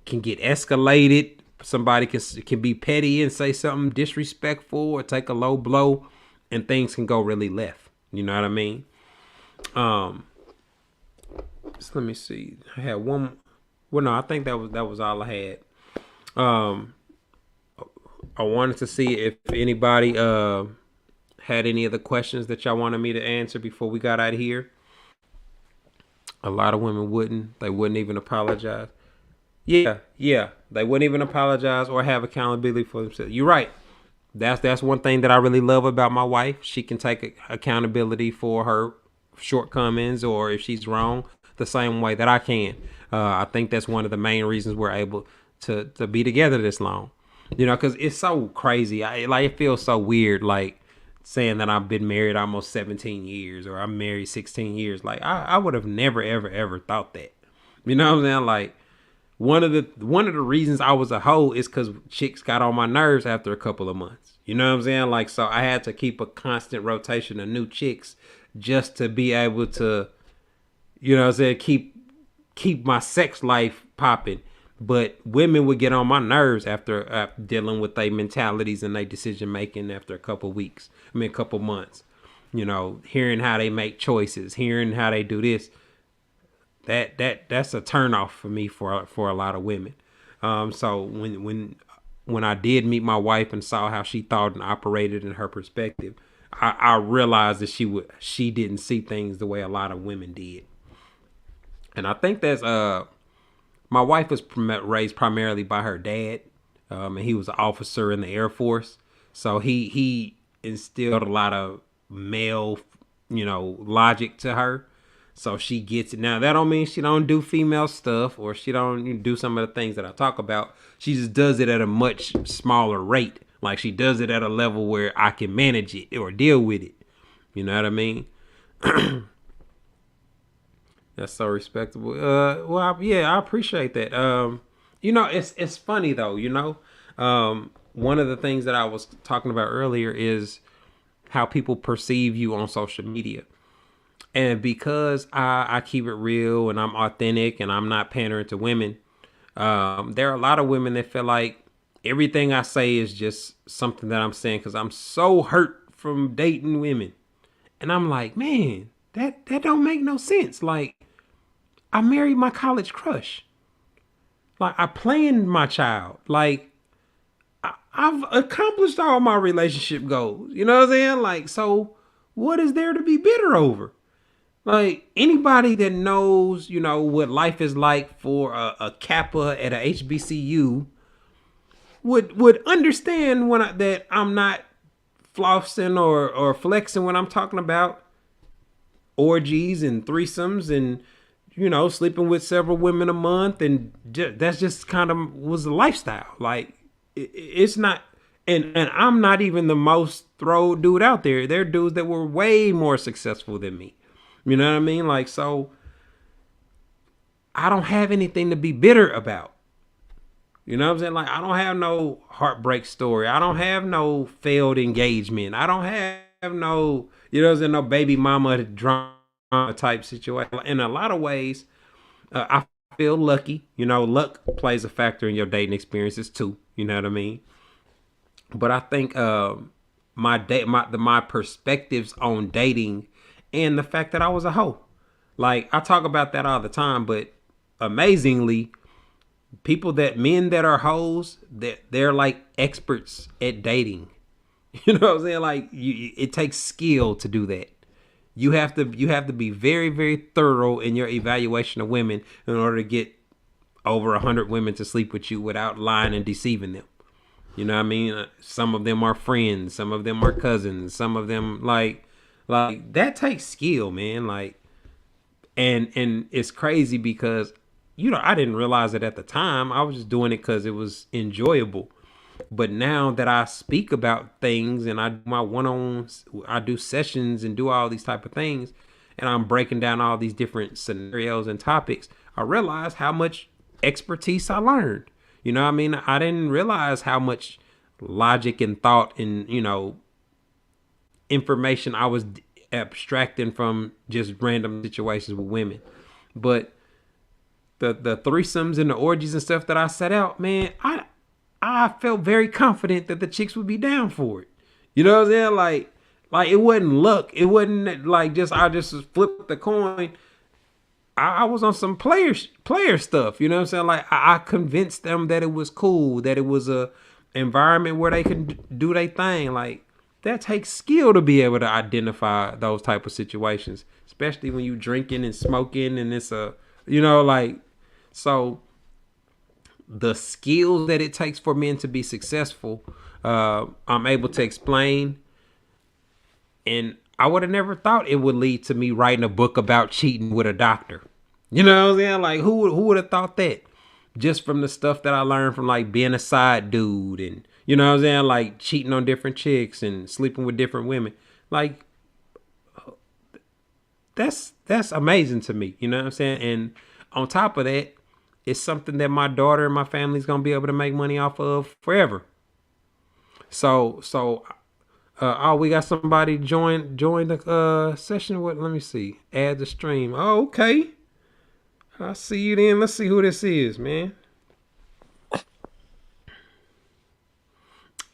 can get escalated. Somebody can be petty and say something disrespectful or take a low blow, and things can go really left. You know what I mean? So let me see. I had one. Well, no, I think that was all I had. I wanted to see if anybody had any other questions that y'all wanted me to answer before we got out of here. A lot of women wouldn't. They wouldn't even apologize. Yeah. They wouldn't even apologize or have accountability for themselves. You're right. That's one thing that I really love about my wife. She can take accountability for her shortcomings or if she's wrong the same way that I can. I think that's one of the main reasons we're able to be together this long. Because it's so crazy. It feels so weird, like saying that I've been married almost 17 years or I'm married 16 years. Like I would have never, ever, ever thought that. You know what I'm saying? Like one of the reasons I was a hoe is because chicks got on my nerves after a couple of months. You know what I'm saying? Like, so I had to keep a constant rotation of new chicks just to be able to, keep my sex life popping. But women would get on my nerves after dealing with their mentalities and their decision making after a couple months. Hearing how they make choices, hearing how they do this. That's a turnoff for me for a lot of women. So when I did meet my wife and saw how she thought and operated in her perspective, I realized that she didn't see things the way a lot of women did. And I think that's my wife was raised primarily by her dad, and he was an officer in the Air Force. So he instilled a lot of male, logic to her. So she gets it. Now, that don't mean she don't do female stuff or she don't do some of the things that I talk about. She just does it at a much smaller rate. Like she does it at a level where I can manage it or deal with it. You know what I mean? That's so respectable. I appreciate that. It's funny though, one of the things that I was talking about earlier is how people perceive you on social media. And because I keep it real and I'm authentic and I'm not pandering to women, there are a lot of women that feel like everything I say is just something that I'm saying because I'm so hurt from dating women. And I'm like, man, that don't make no sense. Like, I married my college crush. Like, I planned my child. Like, I've accomplished all my relationship goals. You know what I'm saying? Like, so what is there to be bitter over? Like, anybody that knows, what life is like for a Kappa at a HBCU would understand that I'm not flossing or flexing when I'm talking about orgies and threesomes and sleeping with several women a month, and that's just kind of was a lifestyle. Like, it's not, and I'm not even the most throw dude out there. There are dudes that were way more successful than me. You know what I mean? Like, so I don't have anything to be bitter about. You know what I'm saying? Like, I don't have no heartbreak story. I don't have no failed engagement. I don't have no, no baby mama drama type situation. In a lot of ways, I feel lucky. Luck plays a factor in your dating experiences too. You know what I mean? But I think my perspectives on dating and the fact that I was a hoe. Like, I talk about that all the time, but amazingly, men that are hoes, they're like experts at dating. You know what I'm saying? Like, it takes skill to do that. You have to be very, very thorough in your evaluation of women in order to get over 100 women to sleep with you without lying and deceiving them. You know what I mean? Some of them are friends, some of them are cousins, some of them like that takes skill, man. Like, and it's crazy because I didn't realize it at the time. I was just doing it because it was enjoyable. But now that I speak about things and I do my one-ons, I do sessions and do all these type of things, and I'm breaking down all these different scenarios and topics, I realize how much expertise I learned. You know what I mean? I didn't realize how much logic and thought and, information I was abstracting from just random situations with women. But the threesomes and the orgies and stuff that I set out, man, I felt very confident that the chicks would be down for it. You know what I'm saying? Like it wasn't luck. It wasn't like I just flipped the coin. I was on some player stuff. You know what I'm saying? Like, I convinced them that it was cool, that it was a environment where they can do their thing. Like, that takes skill to be able to identify those type of situations, especially when you drinking and smoking and it's so the skills that it takes for men to be successful, I'm able to explain. And I would have never thought it would lead to me writing a book about cheating with a doctor. You know what I'm saying? Like, who would have thought that? Just from the stuff that I learned from, like, being a side dude and, you know what I'm saying? Like, cheating on different chicks and sleeping with different women. Like, that's amazing to me. You know what I'm saying? And on top of that, it's something that my daughter and my family's going to be able to make money off of forever. So, we got somebody join the session. What? Let me see. Add the stream. Oh, okay. I see you then. Let's see who this is, man.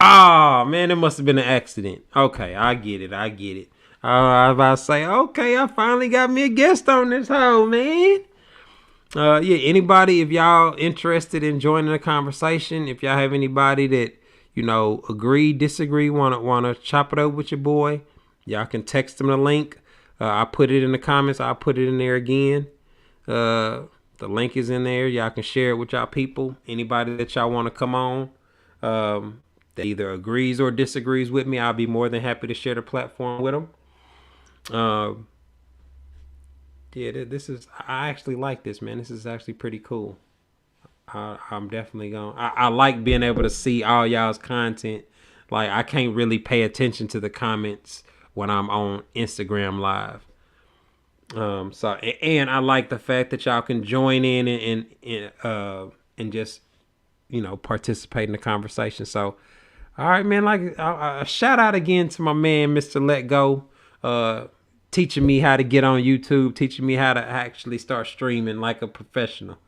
Oh, man, it must have been an accident. Okay, I get it. I was about to say, okay, I finally got me a guest on this hoe, man. Anybody, if y'all interested in joining the conversation, if y'all have anybody that, agree, disagree, wanna chop it up with your boy, y'all can text them the link. I put it in the comments. I'll put it in there again. The link is in there. Y'all can share it with y'all people. Anybody that y'all want to come on, that either agrees or disagrees with me, I'll be more than happy to share the platform with them. This is, I actually like this, man. This is actually pretty cool. I'm definitely going. I like being able to see all y'all's content. Like, I can't really pay attention to the comments when I'm on Instagram Live. And I like the fact that y'all can join in and just, participate in the conversation. So, All right, man. Like shout out again to my man, Mr. Let Go, teaching me how to get on YouTube, teaching me how to actually start streaming like a professional.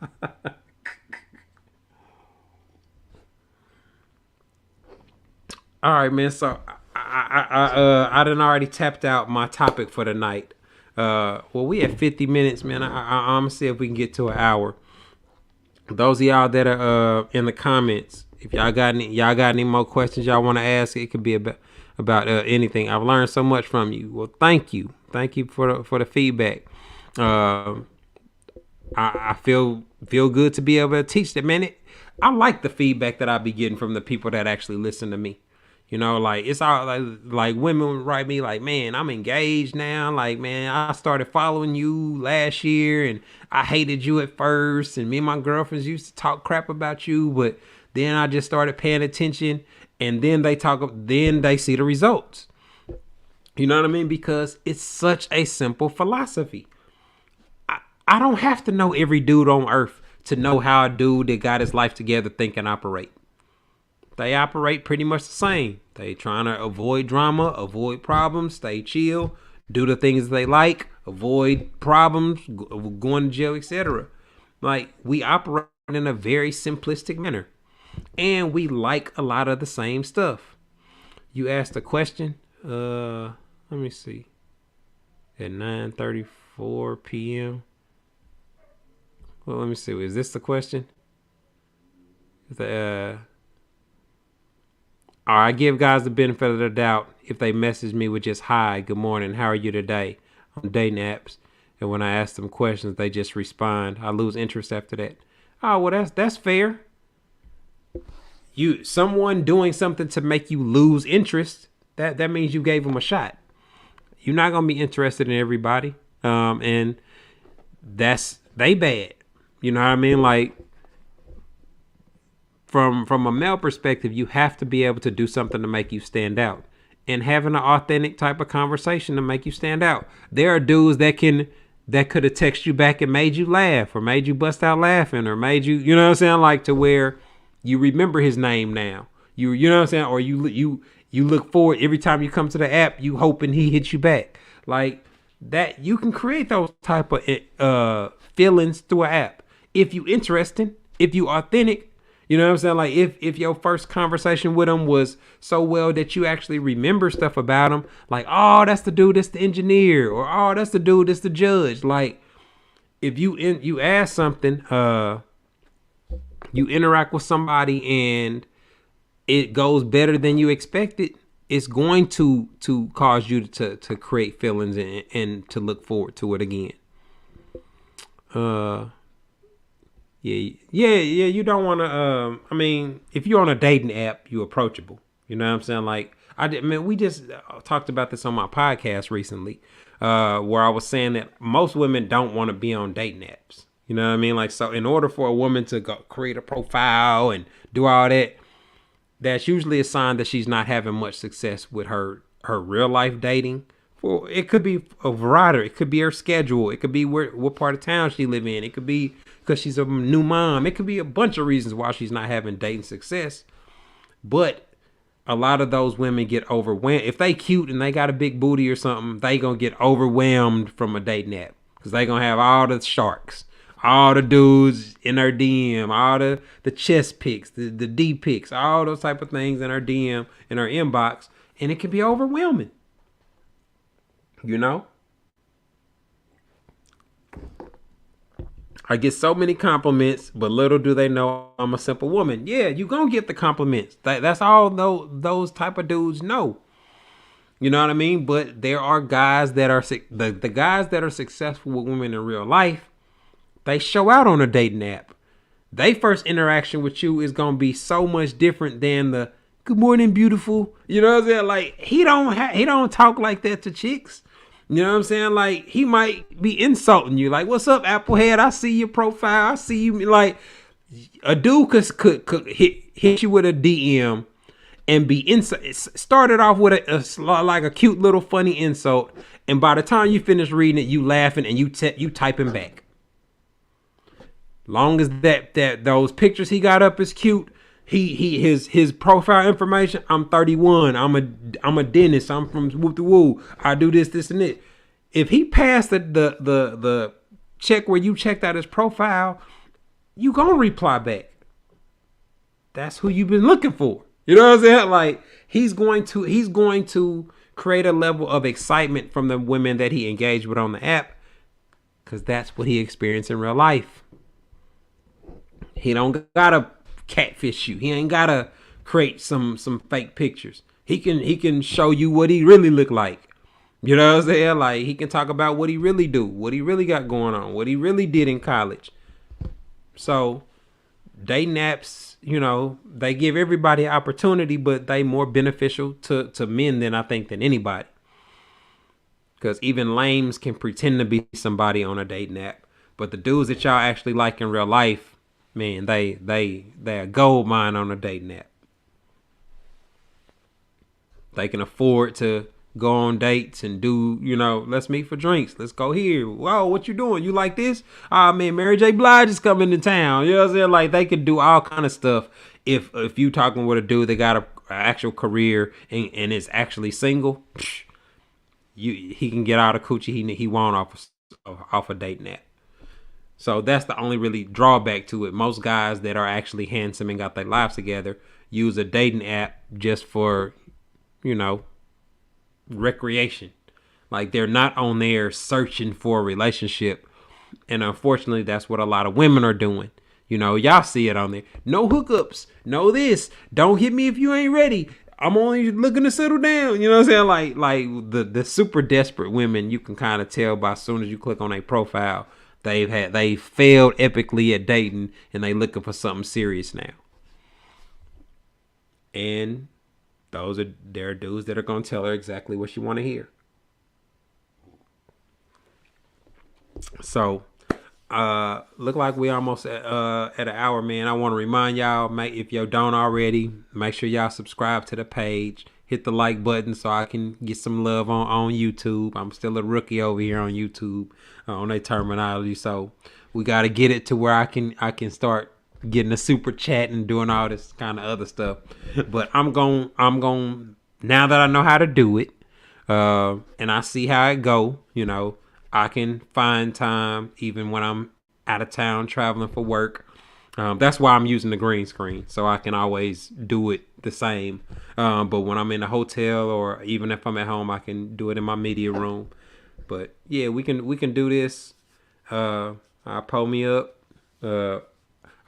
All right, man. So I done already tapped out my topic for the night. Well, we at 50 minutes, man. I'm gonna see if we can get to an hour. Those of y'all that are in the comments, if y'all got any more questions y'all want to ask, it could be about anything. I've learned so much from you. Well, thank you for the feedback. Uh, I feel good to be able to teach that, man. I like the feedback that I be getting from the people that actually listen to me. You know, like it's all like women write me like, man, I'm engaged now. Like, man, I started following you last year and I hated you at first. And me and my girlfriends used to talk crap about you. But then I just started paying attention and then they see the results. You know what I mean? Because it's such a simple philosophy. I don't have to know every dude on earth to know how a dude that got his life together think and operate. They operate pretty much the same. They trying to avoid drama, avoid problems, stay chill, do the things they like, avoid problems, going to jail, etc. Like, we operate in a very simplistic manner. And we like a lot of the same stuff. You asked a question. Let me see. At 9:34 p.m. Well, let me see. Is this the question? I give guys the benefit of the doubt if they message me with just hi, good morning, how are you today on dating apps. And when I ask them questions, they just respond. I lose interest after that. Oh, well, that's fair. Someone doing something to make you lose interest, that means you gave them a shot. You're not gonna be interested in everybody. And they bad. You know what I mean? Like, from a male perspective, you have to be able to do something to make you stand out, and having an authentic type of conversation to make you stand out. There are dudes that could have texted you back and made you laugh, or made you bust out laughing, or made you, you know what I'm saying, like to where you remember his name now. You know what I'm saying, or you look forward every time you come to the app, you hoping he hits you back. Like that, you can create those type of feelings through an app if you interesting, if you authentic. You know what I'm saying? Like if your first conversation with him was so well that you actually remember stuff about him, like, oh, that's the dude, that's the engineer, or oh, that's the dude, that's the judge. Like, if you ask something, you interact with somebody and it goes better than you expected, it's going to cause you to create feelings and to look forward to it again. Yeah. You don't want to. I mean, if you're on a dating app, you're approachable. You know what I'm saying? Like, we just talked about this on my podcast recently, where I was saying that most women don't want to be on dating apps. You know what I mean? Like, so in order for a woman to go create a profile and do all that, that's usually a sign that she's not having much success with her real life dating. Well, it could be a variety. It could be her schedule. It could be what part of town she live in. It could be because she's a new mom. It could be a bunch of reasons why she's not having dating success. But a lot of those women get overwhelmed. If they cute and they got a big booty or something, they gonna get overwhelmed from a dating app because they gonna have all the sharks, all the dudes in her DM, all the chest pics, the D pics, all those type of things in her DM, in her inbox, and it can be overwhelming. You know? I get so many compliments, but little do they know I'm a simple woman. Yeah, you gonna get the compliments. That's all those type of dudes know. You know what I mean? But there are guys that are the guys that are successful with women in real life. They show out on a dating app. They first interaction with you is gonna be so much different than the good morning, beautiful. You know what I'm saying? Like he don't talk like that to chicks. You know what I'm saying? Like, he might be insulting you. Like, what's up, Applehead? I see your profile. I see you. Like, a dude could hit you with a DM and be started off with like a cute little funny insult. And by the time you finish reading it, you laughing and you typing back. Long as that those pictures he got up is cute, His profile information. I'm 31. I'm a dentist. I'm from whoop the woo. I do this and it. If he passed the check where you checked out his profile, you gonna reply back. That's who you've been looking for. You know what I'm saying? Like he's going to create a level of excitement from the women that he engaged with on the app, because that's what he experienced in real life. He don't gotta catfish you. He ain't gotta create some fake pictures. He can show you what he really look like. You know what I'm saying? Like he can talk about what he really do, what he really got going on, what he really did in college. So dating apps, you know, they give everybody an opportunity, but they more beneficial to men than I think than anybody. Because even lames can pretend to be somebody on a dating app, but the dudes that y'all actually like in real life, man, they a gold mine on a dating app. They can afford to go on dates and do, you know, let's meet for drinks. Let's go here. Whoa, what you doing? You like this? Ah, man, Mary J. Blige is coming to town. You know what I'm saying? Like they could do all kind of stuff if you talking with a dude that got a actual career and is actually single. He can get all the coochie he want off a dating app. So that's the only really drawback to it. Most guys that are actually handsome and got their lives together use a dating app just for, you know, recreation. Like they're not on there searching for a relationship. And unfortunately, that's what a lot of women are doing. You know, y'all see it on there. No hookups. No this. Don't hit me if you ain't ready. I'm only looking to settle down. You know what I'm saying? Like the super desperate women, you can kind of tell by as soon as you click on a profile, they failed epically at dating and they looking for something serious now. And there are dudes that are gonna tell her exactly what she want to hear. So look like we almost at an hour, man. I want to remind y'all, if you don't already, make sure y'all subscribe to the page. Hit the like button so I can get some love on YouTube. I'm still a rookie over here on YouTube on their terminology. So we got to get it to where I can start getting a super chat and doing all this kind of other stuff. But I'm going now that I know how to do it, and I see how it go, you know, I can find time even when I'm out of town traveling for work. That's why I'm using the green screen, so I can always do it the same. But when I'm in a hotel or even if I'm at home, I can do it in my media room. But yeah, we can do this. I'll pull me up.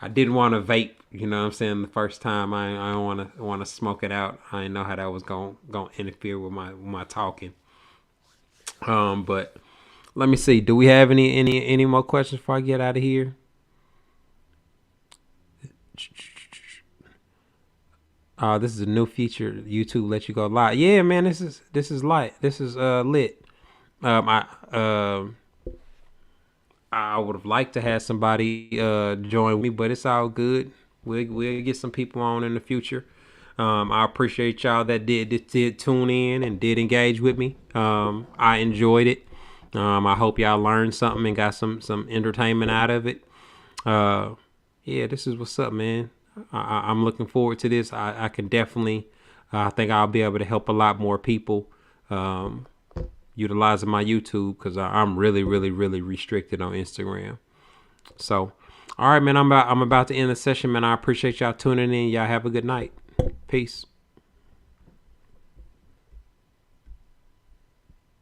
I didn't want to vape, you know what I'm saying, the first time. I don't want to smoke it out. I didn't know how that was going to interfere with my talking. But let me see. Do we have any more questions before I get out of here? This is a new feature. YouTube lets you go live. Yeah, man, this is light. This is lit. I would have liked to have somebody join me, but it's all good. We'll get some people on in the future. I appreciate y'all that did tune in and did engage with me. I enjoyed it. I hope y'all learned something and got some entertainment out of it. Yeah, this is what's up, man. I'm looking forward to this. I can definitely, I think I'll be able to help a lot more people utilizing my YouTube, because I'm really restricted on Instagram. So, all right, man, I'm about to end the session, man. I appreciate y'all tuning in. Y'all have a good night. Peace.